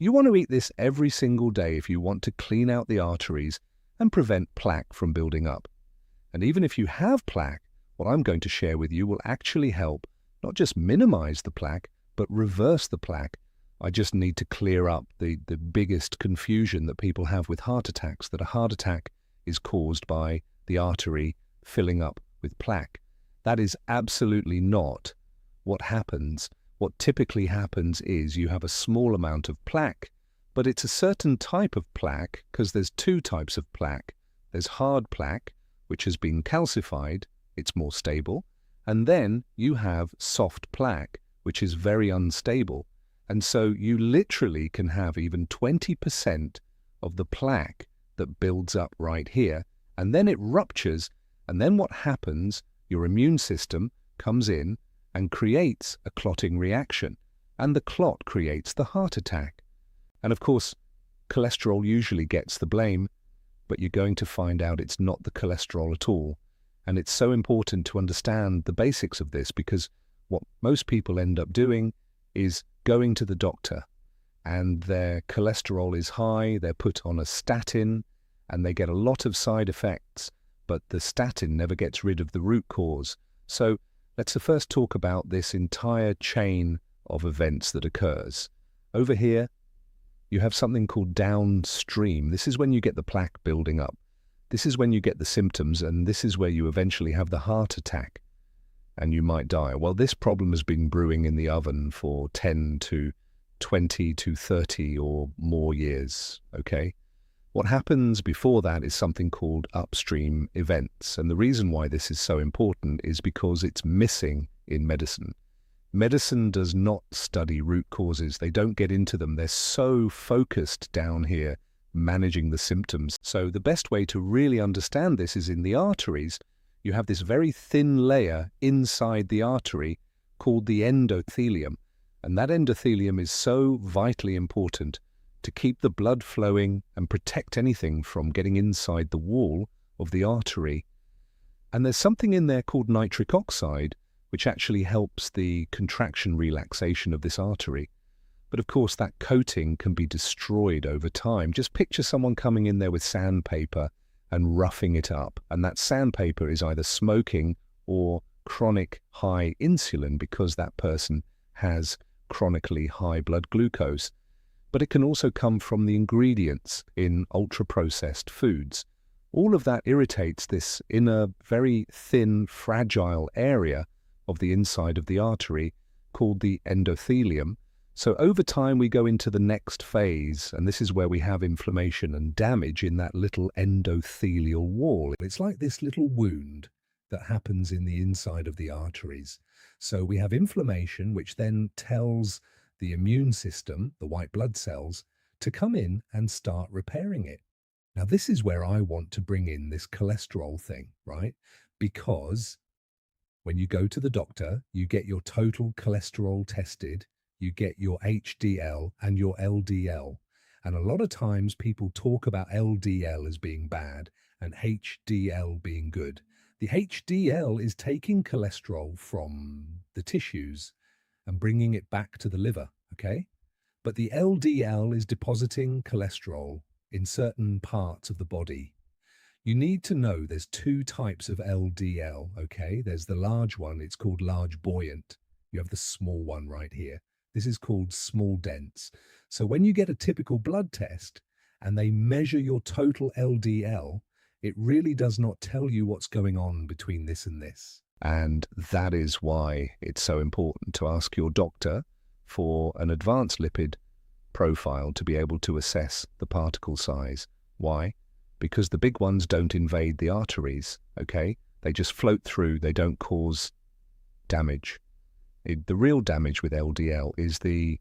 You want to eat this every single day if you want to clean out the arteries and prevent plaque from building up. And even if you have plaque, what I'm going to share with you will actually help not just minimize the plaque, but reverse the plaque. I just need to clear up the biggest confusion that people have with heart attacks, that a heart attack is caused by the artery filling up with plaque. That is absolutely not what happens. What typically happens is you have a small amount of plaque, but it's a certain type of plaque because there's two types of plaque. There's hard plaque, which has been calcified, it's more stable, and then you have soft plaque, which is very unstable. And so you literally can have even 20% of the plaque that builds up right here, and then it ruptures, and then what happens, your immune system comes in and creates a clotting reaction, and the clot creates the heart attack. And of course, cholesterol usually gets the blame, but you're going to find out it's not the cholesterol at all. And it's so important to understand the basics of this, because what most people end up doing is going to the doctor and their cholesterol is high, they're put on a statin, and they get a lot of side effects, but the statin never gets rid of the root cause. So let's first talk about this entire chain of events that occurs. Over here, you have something called downstream. This is when you get the plaque building up. This is when you get the symptoms, and this is where you eventually have the heart attack, and you might die. Well, this problem has been brewing in the oven for 10 to 20 to 30 or more years, okay? What happens before that is something called upstream events, and the reason why this is so important is because it's missing in medicine. Medicine does not study root causes. They don't get into them. They're so focused down here managing the symptoms. So the best way to really understand this is in the arteries. You have this very thin layer inside the artery called the endothelium. And that endothelium is so vitally important to keep the blood flowing and protect anything from getting inside the wall of the artery. And there's something in there called nitric oxide, which actually helps the contraction relaxation of this artery. But of course, that coating can be destroyed over time. Just picture someone coming in there with sandpaper and roughing it up. And that sandpaper is either smoking or chronic high insulin, because that person has chronically high blood glucose. But it can also come from the ingredients in ultra-processed foods. All of that irritates this inner, very thin, fragile area of the inside of the artery called the endothelium. So over time we go into the next phase, and this is where we have inflammation and damage in that little endothelial wall. It's like this little wound that happens in the inside of the arteries. So we have inflammation, which then tells the immune system, the white blood cells, to come in and start repairing it. Now this is where I want to bring in this cholesterol thing, right? Because when you go to the doctor, you get your total cholesterol tested, you get your HDL and your LDL. And a lot of times people talk about LDL as being bad and HDL being good. The HDL is taking cholesterol from the tissues and bringing it back to the liver, okay? But the LDL is depositing cholesterol in certain parts of the body. You need to know there's two types of LDL, okay? There's the large one, it's called large buoyant. You have the small one right here. This is called small dense. So when you get a typical blood test and they measure your total LDL, it really does not tell you what's going on between this and this. And that is why it's so important to ask your doctor for an advanced lipid profile to be able to assess the particle size. Why? Because the big ones don't invade the arteries, okay? They just float through, they don't cause damage. The real damage with LDL is the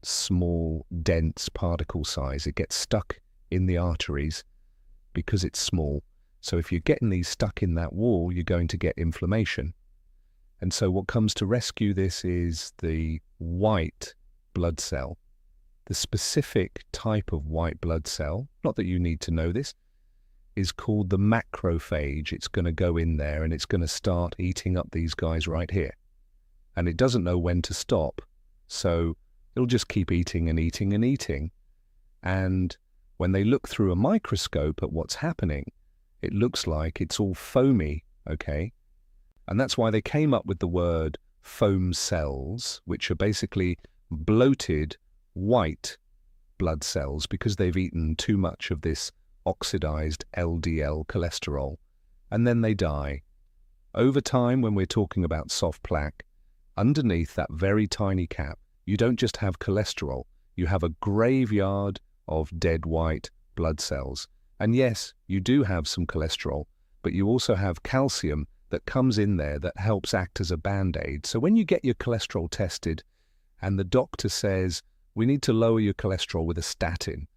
small, dense particle size. It gets stuck in the arteries because it's small. So if you're getting these stuck in that wall, you're going to get inflammation. And so what comes to rescue this is the white blood cell. The specific type of white blood cell, not that you need to know this, is called the macrophage. It's going to go in there and it's going to start eating up these guys right here. And it doesn't know when to stop, so it'll just keep eating and eating and eating And when they look through a microscope at what's happening, it looks like it's all foamy, okay? And that's why they came up with the word foam cells, which are basically bloated white blood cells because they've eaten too much of this oxidized LDL cholesterol, and then they die. Over time, when we're talking about soft plaque, underneath that very tiny cap, you don't just have cholesterol, you have a graveyard of dead white blood cells. And yes, you do have some cholesterol, but you also have calcium that comes in there that helps act as a band-aid. So when you get your cholesterol tested and the doctor says, we need to lower your cholesterol with a statin,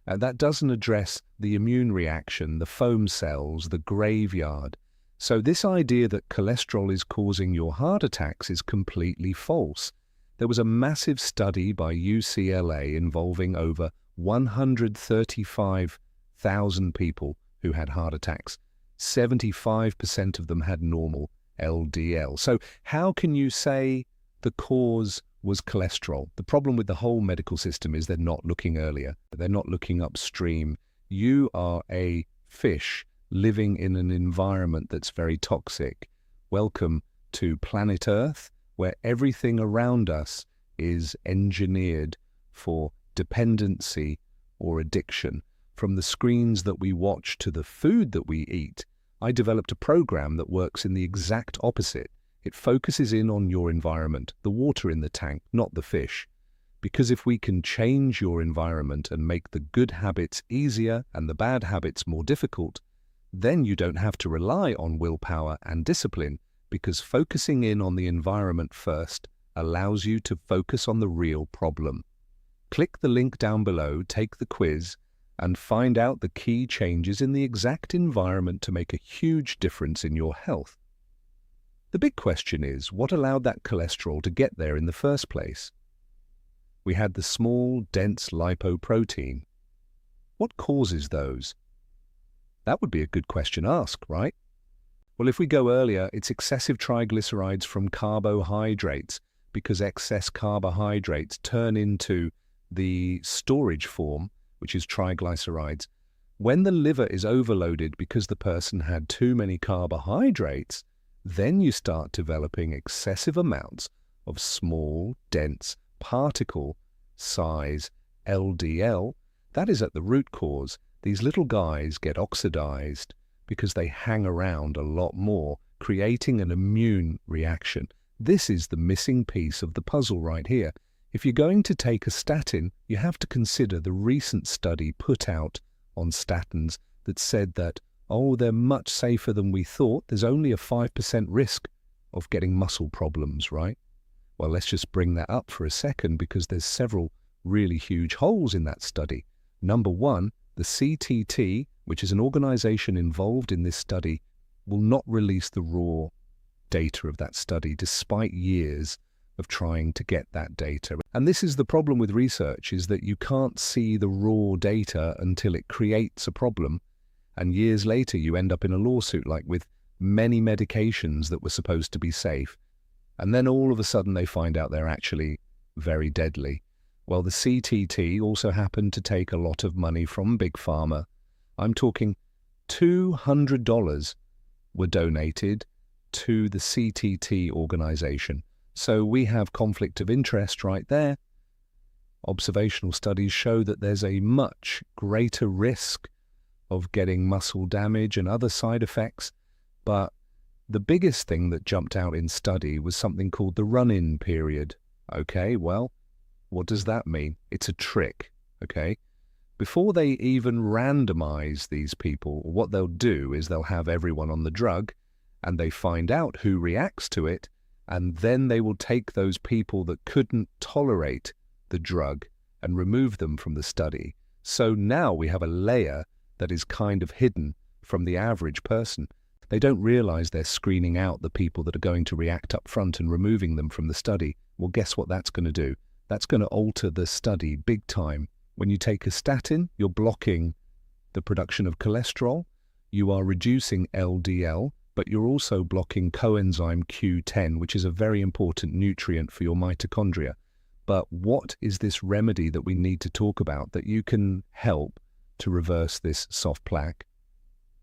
that doesn't address the immune reaction, the foam cells, the graveyard. So this idea that cholesterol is causing your heart attacks is completely false. There was a massive study by UCLA involving over 135,000 people who had heart attacks. 75% of them had normal LDL. So how can you say the cause was cholesterol? The problem with the whole medical system is they're not looking earlier. They're not looking upstream. You are a fish living in an environment that's very toxic. Welcome to planet Earth, where everything around us is engineered for dependency or addiction. From the screens that we watch to the food that we eat, I developed a program that works in the exact opposite. It focuses in on your environment, the water in the tank, not the fish. Because if we can change your environment and make the good habits easier and the bad habits more difficult, then you don't have to rely on willpower and discipline, because focusing in on the environment first allows you to focus on the real problem. Click the link down below, take the quiz, and find out the key changes in the exact environment to make a huge difference in your health. The big question is, what allowed that cholesterol to get there in the first place? We had the small, dense lipoprotein. What causes those? That would be a good question to ask, right? Well, if we go earlier, it's excessive triglycerides from carbohydrates, because excess carbohydrates turn into the storage form, which is triglycerides. When the liver is overloaded because the person had too many carbohydrates, then you start developing excessive amounts of small, dense, particle size LDL. That is at the root cause. These little guys get oxidized because they hang around a lot more, creating an immune reaction. This is the missing piece of the puzzle right here. If you're going to take a statin, you have to consider the recent study put out on statins that said that, oh, they're much safer than we thought. There's only a 5% risk of getting muscle problems, right? Well, let's just bring that up for a second, because there's several really huge holes in that study. Number one, the CTT, which is an organization involved in this study, will not release the raw data of that study despite years of trying to get that data. And this is the problem with research, is that you can't see the raw data until it creates a problem. And years later, you end up in a lawsuit, like with many medications that were supposed to be safe. And then all of a sudden they find out they're actually very deadly. Well, the CTT also happened to take a lot of money from Big Pharma. I'm talking $200 were donated to the CTT organization. So we have conflict of interest right there. Observational studies show that there's a much greater risk of getting muscle damage and other side effects. But the biggest thing that jumped out in study was something called the run-in period. Okay, well, what does that mean? It's a trick, okay? Before they even randomize these people, what they'll do is they'll have everyone on the drug, and they find out who reacts to it, and then they will take those people that couldn't tolerate the drug and remove them from the study. So now we have a layer that is kind of hidden from the average person. They don't realize they're screening out the people that are going to react up front and removing them from the study. Well, guess what that's going to do? That's going to alter the study big time. When you take a statin, you're blocking the production of cholesterol. You are reducing LDL, but you're also blocking coenzyme Q10, which is a very important nutrient for your mitochondria. But what is this remedy that we need to talk about that you can help to reverse this soft plaque?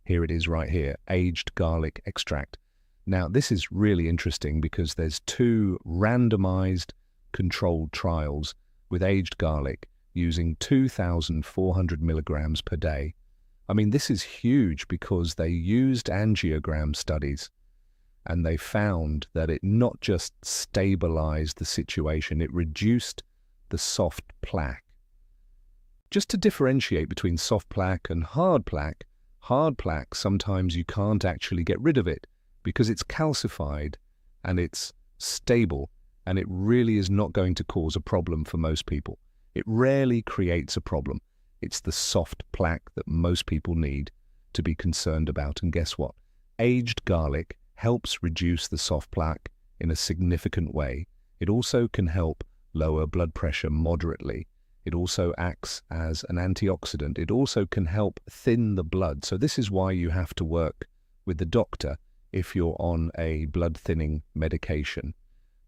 Here it is right here, aged garlic extract. Now, this is really interesting because there's 2 randomized controlled trials with aged garlic using 2,400 milligrams per day. I mean, this is huge because they used angiogram studies and they found that it not just stabilized the situation, it reduced the soft plaque. Just to differentiate between soft plaque and hard plaque sometimes you can't actually get rid of it because it's calcified and it's stable and it really is not going to cause a problem for most people. It rarely creates a problem. It's the soft plaque that most people need to be concerned about. And guess what? Aged garlic helps reduce the soft plaque in a significant way. It also can help lower blood pressure moderately. It also acts as an antioxidant. It also can help thin the blood. So this is why you have to work with the doctor if you're on a blood thinning medication.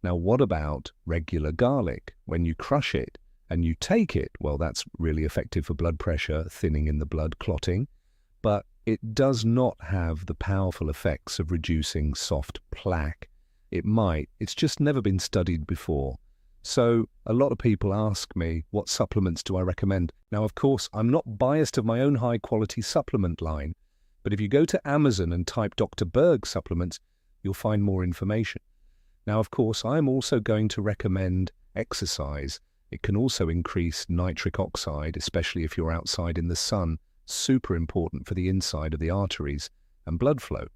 Now, what about regular garlic? When you crush it and you take it, well, that's really effective for blood pressure, thinning in the blood, clotting, but it does not have the powerful effects of reducing soft plaque. It might, it's just never been studied before. So a lot of people ask me, what supplements do I recommend? Now, of course, I'm not biased of my own high-quality supplement line, but if you go to Amazon and type Dr. Berg supplements, you'll find more information. Now, of course, I'm also going to recommend exercise. It can also increase nitric oxide, especially if you're outside in the sun. Super important for the inside of the arteries and blood flow.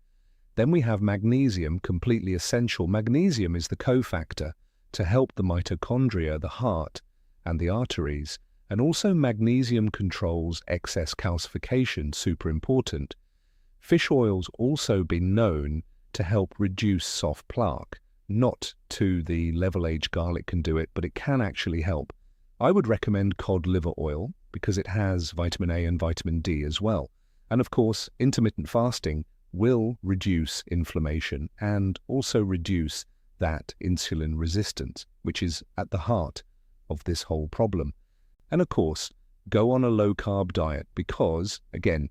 Then we have magnesium, completely essential. Magnesium is the cofactor to help the mitochondria, the heart, and the arteries. And also magnesium controls excess calcification, super important. Fish oil's also been known to help reduce soft plaque. Not to the level aged garlic can do it, but it can actually help. I would recommend cod liver oil because it has vitamin A and vitamin D as well. And of course, intermittent fasting will reduce inflammation and also reduce that insulin resistance, which is at the heart of this whole problem. And of course, go on a low-carb diet because, again,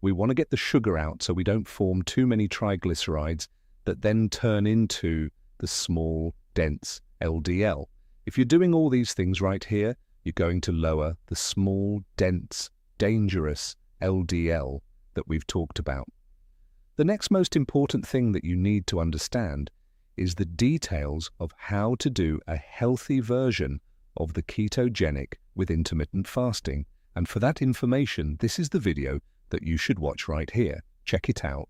we want to get the sugar out so we don't form too many triglycerides that then turn into the small, dense LDL. If you're doing all these things right here, you're going to lower the small, dense, dangerous LDL that we've talked about. The next most important thing that you need to understand is the details of how to do a healthy version of the ketogenic with intermittent fasting. And for that information, this is the video that you should watch right here. Check it out.